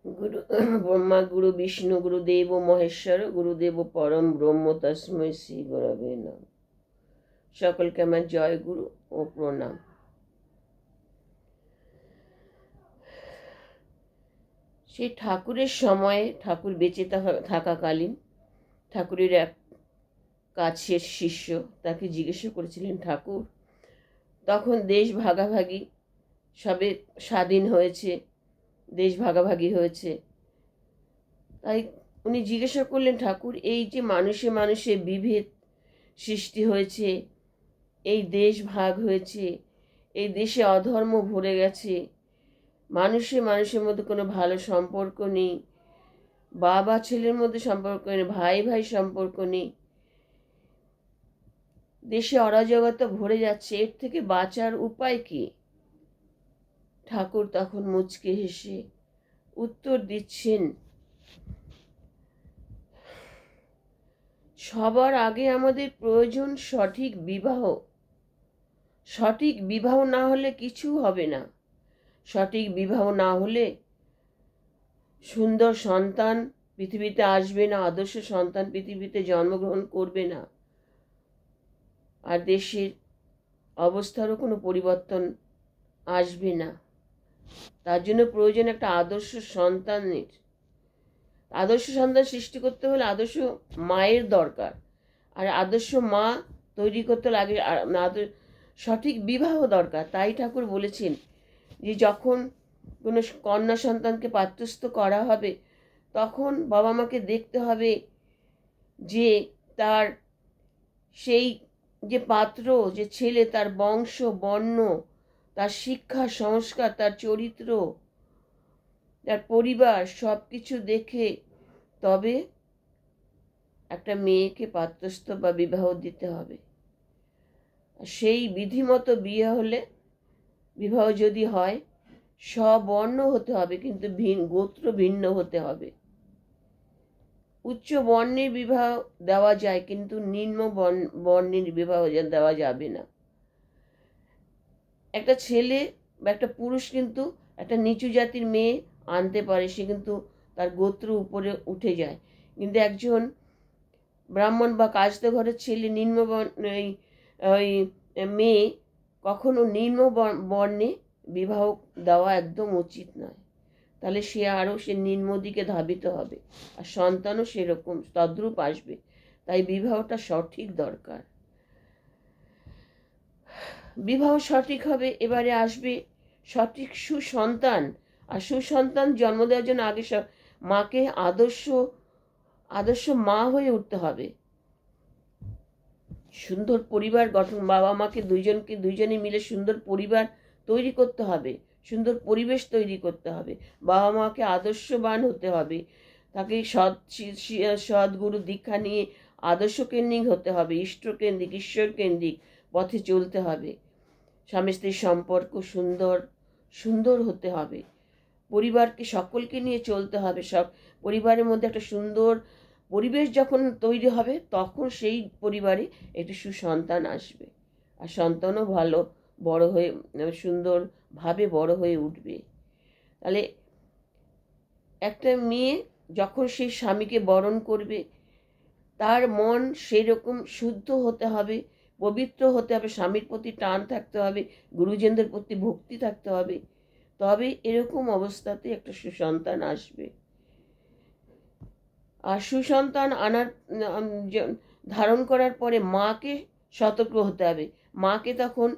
গুরু ব্রহ্মা গুরু বিষ্ণু গুরুদেব মহেশ্বর গুরুদেব পরম ব্রহ্ম তস্মৈ শ্রী গুরবে নমঃ। সকলকে আমার জয় গুরু ও প্রণাম। সেই ঠাকুরের সময়ে, ঠাকুর বেঁচে থাকাকালীন ঠাকুরের এক কাছের শিষ্য তাকে জিজ্ঞাসা করেছিলেন, ঠাকুর তখন দেশ ভাগাভাগি সবে স্বাধীন হয়েছে, দেশ ভাগাভাগি হয়েছে, তাই উনি জিজ্ঞাসা করলেন, ঠাকুর এই যে মানুষে মানুষে বিভেদ সৃষ্টি হয়েছে, এই দেশ ভাগ হয়েছে, এই দেশে অধর্ম ভরে গেছে, মানুষে মানুষের মধ্যে কোনো ভালো সম্পর্ক নেই, বাবা ছেলের মধ্যে সম্পর্ক নেই, ভাই ভাই সম্পর্ক নেই, দেশে অরাজকতা ভরে যাচ্ছে, এর থেকে বাঁচার উপায় কি? ঠাকুর তখন মুচকে হেসে উত্তর দিচ্ছেন, সবার আগে আমাদের প্রয়োজন সঠিক বিবাহ। সঠিক বিবাহ না হলে কিছু হবে না। সঠিক বিবাহ না হলে সুন্দর সন্তান পৃথিবীতে আসবে না, আদর্শ সন্তান পৃথিবীতে জন্মগ্রহণ করবে না, আর দেশের অবস্থারও কোনো পরিবর্তন আসবে না। তার জন্য প্রয়োজন একটা আদর্শ সন্তানের। আদর্শ সন্তান সৃষ্টি করতে হলে আদর্শ মায়ের দরকার, আর আদর্শ মা তৈরি করতে লাগে সঠিক বিবাহ দরকার। তাই ঠাকুর বলেছেন যে যখন কোনো কন্যা সন্তানকে পাত্রস্থ করা হবে, তখন বাবা মাকে দেখতে হবে যে তার সেই যে পাত্র, যে ছেলে, তার বংশ বর্ণ, তার শিক্ষা সংস্কার, তার চরিত্র, তার পরিবার সব কিছু দেখে তবে একটা মেয়েকে পাত্রস্থ বা বিবাহ দিতে হবে। সেই বিধিমতো বিয়ে হলে, বিবাহ যদি হয়, স্ববর্ণ হতে হবে, কিন্তু গোত্র ভিন্ন হতে হবে। উচ্চ বর্ণের বিবাহ দেওয়া যায়, কিন্তু নিম্ন বর্ণের বিবাহ দেওয়া যাবে না। একটা ছেলে বা একটা পুরুষ কিন্তু একটা নিচু জাতির মেয়ে আনতে পারে, সে কিন্তু তার গোত্র উপরে উঠে যায়, কিন্তু একজন ব্রাহ্মণ বা কায়স্থ ঘরের ছেলে নিম্ন ওই মেয়ে কখনো নিম্ন বর্ণে বিবাহ দেওয়া একদম উচিত নয়। তাহলে সে নিম্ন দিকে ধাবিত হবে, আর সন্তানও সেরকম তদ্রূপ আসবে। তাই বিবাহটা সঠিক দরকার। বিবাহ সঠিক হবে, এবারে আসবে সঠিক সুসন্তান। আর সুসন্তান জন্ম দেওয়ার জন্য আগে মাকে আদর্শ মা হয়ে উঠতে হবে। সুন্দর পরিবার গঠন, বাবা মাকে দুইজনে মিলে সুন্দর পরিবার তৈরি করতে হবে, সুন্দর পরিবেশ তৈরি করতে হবে। বাবা মাকে আদর্শবান হতে হবে, তাকে সদ্গুরু দীক্ষা নিয়ে আদর্শ কেন্দ্রিক হতে হবে, ইষ্টকেন্দ্রিক ঈশ্বর কেন্দ্রিক পথে চলতে হবে। স্বামী স্ত্রীর সম্পর্ক সুন্দর হতে হবে। পরিবারকে সকলকে নিয়ে চলতে হবে। সব পরিবারের মধ্যে একটা সুন্দর পরিবেশ যখন তৈরি হবে, তখন সেই পরিবারে একটি সুসন্তান আসবে, আর সন্তানও ভালো বড় হয়ে সুন্দরভাবে বড় হয়ে উঠবে। তাহলে একটা মেয়ে যখন সেই স্বামীকে বরণ করবে, তার মন সেই রকম শুদ্ধ হতে হবে, পবিত্র হতে হবে, স্বামীর প্রতি টান থাকতে হবে, গুরুজনদের প্রতি ভক্তি থাকতে হবে, তবে এরকম অবস্থাতে একটা সুসন্তান আসবে। আর সুসন্তান ধারণ করার পরে মাকে সতর্ক হতে হবে। মাকে তখন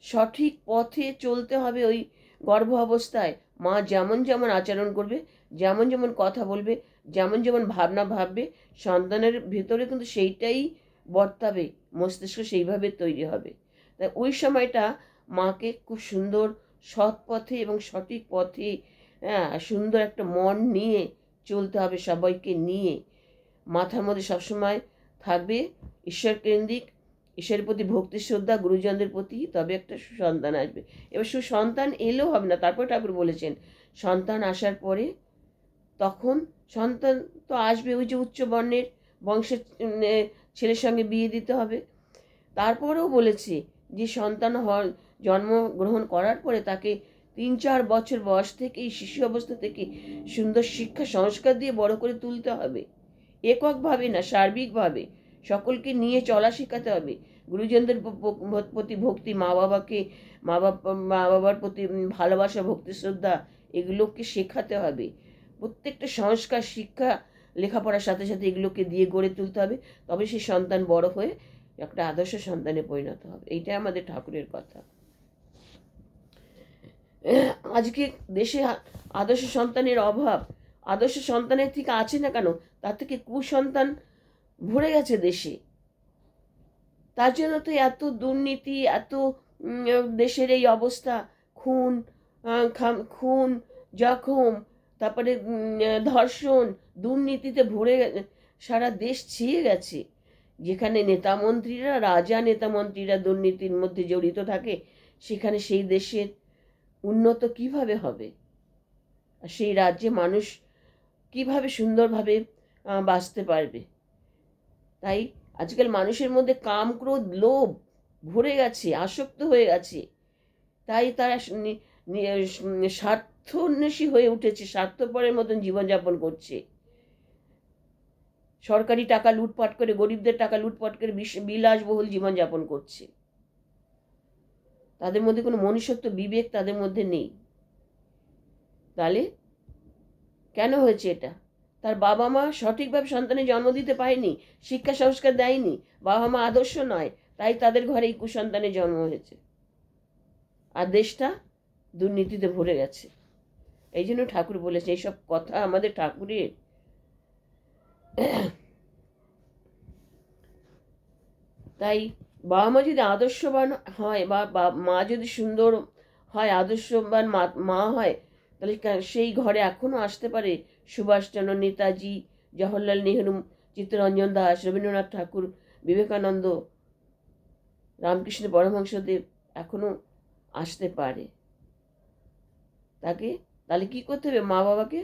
সঠিক পথে চলতে হবে। ওই গর্ভ অবস্থায় মা যেমন যেমন আচরণ করবে, যেমন যেমন কথা বলবে, যেমন যেমন ভাবনা ভাববে, সন্তানের ভিতরে কিন্তু সেইটাই বর্তাবে, মস্তিষ্ক সেইভাবে তৈরি হবে। তাই ওই সময়টা মাকে খুব সুন্দর সৎ পথে এবং সঠিক পথে, সুন্দর একটা মন নিয়ে চলতে হবে। সবাইকে নিয়ে মাথার মধ্যে সবসময় থাকবে ঈশ্বর কেন্দ্রিক, ঈশ্বরের প্রতি ভক্তি শ্রদ্ধা, গুরুজনদের প্রতি, তবে একটা সুসন্তান আসবে। এবার সুসন্তান এলেও হবে না, তারপর ঠাকুর বলেছেন সন্তান আসার পরে তখন সন্তান তো আসবে, ওই যে উচ্চ বর্ণের বংশের ছেলের সঙ্গে বিয়ে দিতে হবে। তারপরেও বলেছে যে সন্তান জন্মগ্রহণ করার পরে তাকে 3-4 বছর বয়স থেকে, এই শিশু অবস্থা থেকে সুন্দর শিক্ষা সংস্কার দিয়ে বড় করে তুলতে হবে। এককভাবে না, সার্বিকভাবে সকলকে নিয়ে চলা শেখাতে হবে। গুরুজনদের প্রতি ভক্তি, মা বাবার প্রতি ভালোবাসা, ভক্তি, শ্রদ্ধা, এগুলোকে শেখাতে হবে। প্রত্যেকটা সংস্কার, শিক্ষা, লেখাপড়ার সাথে সাথে এগুলোকে দিয়ে গড়ে তুলতে হবে। তবে সেই সন্তান বড় হয়ে একটা আদর্শ সন্তানে পরিণত হবে। এইটাই আমাদের ঠাকুরের কথা। আজকে দেশে আদর্শ সন্তানের অভাব। আদর্শ সন্তানের থেকে আছে না কেন, তার থেকে কুসন্তান ভরে গেছে দেশে। তার জন্য তো এত দুর্নীতি, এত দেশের এই অবস্থা, খুন, খুন, জখম, তারপরে ধর্ষণ, দুর্নীতিতে ভরে সারা দেশ ছেয়ে গেছে। যেখানে নেতা মন্ত্রীরা, রাজা নেতা মন্ত্রীরা দুর্নীতির মধ্যে জড়িত থাকে, সেখানে সেই দেশের উন্নত কিভাবে হবে? আর সেই রাজ্যে মানুষ কিভাবে সুন্দরভাবে বাঁচতে পারবে? তাই আজকাল মানুষের মধ্যে কাম, ক্রোধ, লোভ ভরে গেছে, আসক্ত হয়ে গেছে। তাই তারা স্বার্থন্বেষী হয়ে উঠেছে, স্বার্থপরের মতন জীবনযাপন করছে। সরকারি টাকা লুটপাট করে, গরিবদের টাকা লুটপাট করে বিলাসবহুল জীবনযাপন করছে। তাদের মধ্যে কোনো মনুষ্যত্ব, বিবেক তাদের মধ্যে নেই। তাহলে কেন হয়েছে এটা? তার বাবা মা সঠিকভাবে সন্তানের জন্ম দিতে পারেনি, শিক্ষা সংস্কার দেয়নি, বাবা মা আদর্শ নয়, তাই তাদের ঘরে এই কুসন্তানের জন্ম হয়েছে। আর দেশটা দুর্নীতিতে ভরে গেছে। এই জন্য ঠাকুর বলেছে, এইসব কথা আমাদের ঠাকুরের। তাই বাবা মা যদি আদর্শবান হয়, বা মা যদি সুন্দর হয়, আদর্শবান মা হয়, তাহলে সেই ঘরে এখনো আসতে পারে সুভাষচন্দ্র, নেতাজি, জওহরলাল নেহরু, চিত্তরঞ্জন দাস, রবীন্দ্রনাথ ঠাকুর, বিবেকানন্দ, রামকৃষ্ণ পরমহংসদেব এখনো আসতে পারে। তাহলে কি করতে হবে? মা বাবাকে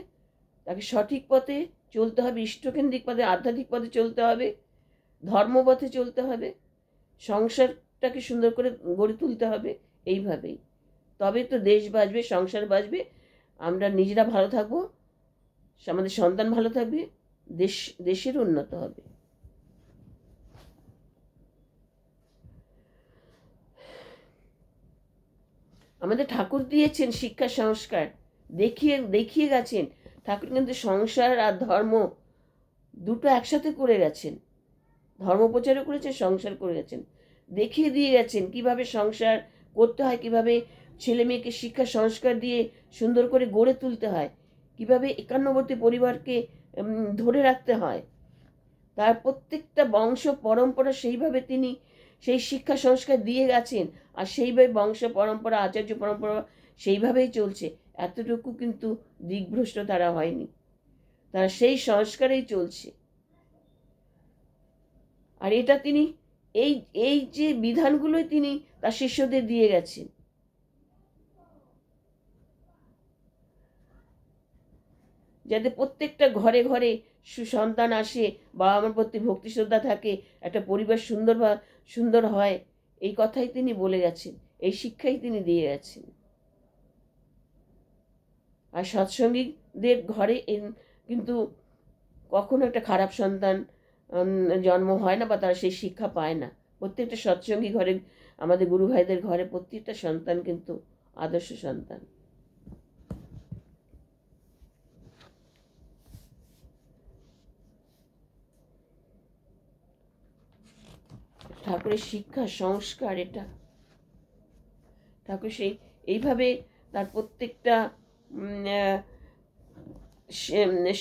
তাকে সঠিক পথে চলতে হবে, ইষ্টকেন্দ্রিক পথে, আধ্যাত্মিক পথে চলতে হবে, ধর্মপথে চলতে হবে, সংসারটাকে সুন্দর করে গড়ে তুলতে হবে। এইভাবেই তবে তো দেশ বাঁচবে, সংসার বাঁচবে, আমরা নিজেরা ভালো থাকবো, আমাদের সন্তান ভালো থাকবে, দেশের উন্নত হবে। আমাদের ঠাকুর দিয়েছেন শিক্ষা সংস্কার, দেখিয়ে গেছেন। ঠাকুর কিন্তু সংসার আর ধর্ম দুটো একসাথে করে গেছেন। ধর্ম প্রচারও করেছেন, সংসার করে গেছেন, দেখিয়ে দিয়ে গেছেন কিভাবে সংসার করতে হয়, কিভাবে ছেলে মেয়েকে শিক্ষা সংস্কার দিয়ে সুন্দর করে গড়ে তুলতে হয়, কিভাবে একান্নবর্তী পরিবারকে ধরে রাখতে হয়। তার প্রত্যেকটা বংশ পরম্পরা সেইভাবে তিনি সেই শিক্ষা সংস্কার দিয়ে গেছেন। আর সেইভাবে বংশ পরম্পরা, আচার্য পরম্পরা সেইভাবেই চলছে। এতটুকু কিন্তু দিকভ্রষ্ট তারা হয়নি, তারা সেই সংস্কারেই চলছে। আর এটা তিনি এই এই যে বিধানগুলোই তিনি তার শিষ্যদের দিয়ে গেছেন। যাতে প্রত্যেকটা ঘরে ঘরে সুসন্তান আসে, বাবা মার প্রতি ভক্তি শ্রদ্ধা থাকে, একটা পরিবার সুন্দর হয়, এই কথাই তিনি বলে গেছেন, এই শিক্ষাই তিনি দিয়ে গেছেন। আর সৎসঙ্গীদের ঘরে কিন্তু কখনো একটা খারাপ সন্তান জন্ম হয় না, বা তারা সেই শিক্ষা পায় না। প্রত্যেকটা সৎসঙ্গী ঘরে, আমাদের গুরু ভাইদের ঘরে প্রত্যেকটা সন্তান কিন্তু আদর্শ সন্তান। ঠাকুরের শিক্ষা সংস্কার এটা। ঠাকুর এইভাবে তার প্রত্যেকটা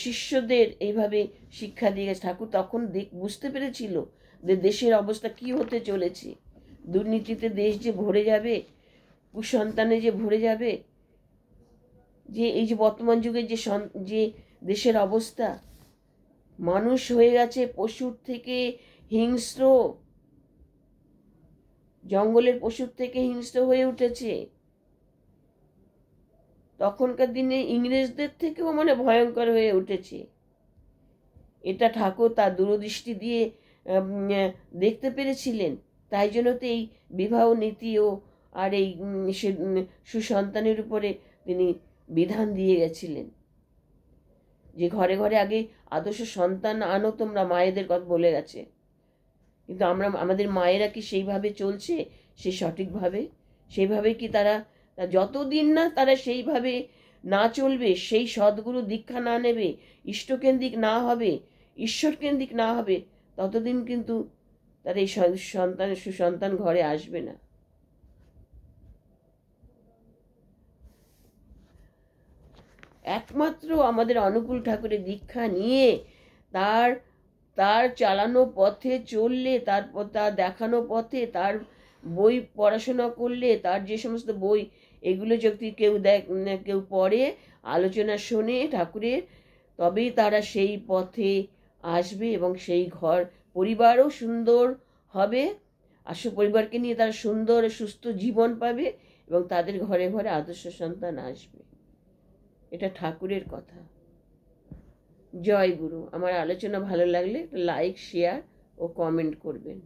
শিষ্যদের এইভাবে শিক্ষা দিয়ে গেছে। ঠাকুর তখন বুঝতে পেরেছিল যে দেশের অবস্থা কি হতে চলেছে, দুর্নীতিতে দেশ যে ভরে যাবে, কুসন্তানে যে ভরে যাবে, যে এই যে বর্তমান যুগে যে দেশের অবস্থা, মানুষ হয়ে গেছে পশুর থেকে হিংস্র, জঙ্গলের পশুর থেকে হিংস্র হয়ে উঠেছে। তখনকার দিনে ইংরেজদের থেকেও ভয়ঙ্কর হয়ে উঠেছে। এটা ঠাকুর তার দূরদৃষ্টি দিয়ে দেখতে পেরেছিলেন। তাই জন্য তো এই বিবাহ নীতি ও আর এই সে সুসন্তানের উপরে তিনি বিধান দিয়ে গেছিলেন যে ঘরে ঘরে আগে আদর্শ সন্তান আনো তোমরা, মায়েদের কথা বলে গেছে। কিন্তু আমাদের মায়েরা কি সেইভাবে চলছে? সেই সঠিকভাবে সেইভাবে কি তারা যতদিন না তারা সেইভাবে না চলবে, সেই সদ্গুরু দীক্ষা না নেবে, ইষ্টকেন্দ্রিক না হবে, ঈশ্বরকেন্দ্রিক না হবে, ততদিন কিন্তু তার এই সুসন্তান ঘরে আসবে না। একমাত্র আমাদের অনুকূল ঠাকুরের দীক্ষা নিয়ে তার তার চালানো পথে চললে, তার দেখানো পথে, তার বই পড়াশোনা করলে, তার যে সমস্ত বই এগুলো যদি কেউ পড়ে, আলোচনা শোনে ঠাকুরের, তবেই তারা সেই পথে আসবে এবং সেই ঘর পরিবারও সুন্দর হবে। পরিবারকে নিয়ে তারা সুন্দর সুস্থ জীবন পাবে এবং তাদের ঘরে ঘরে আদর্শ সন্তান আসবে। এটা ঠাকুরের কথা। জয় গুরু। আমার আলোচনা ভালো লাগলে লাইক, শেয়ার ও কমেন্ট করবেন।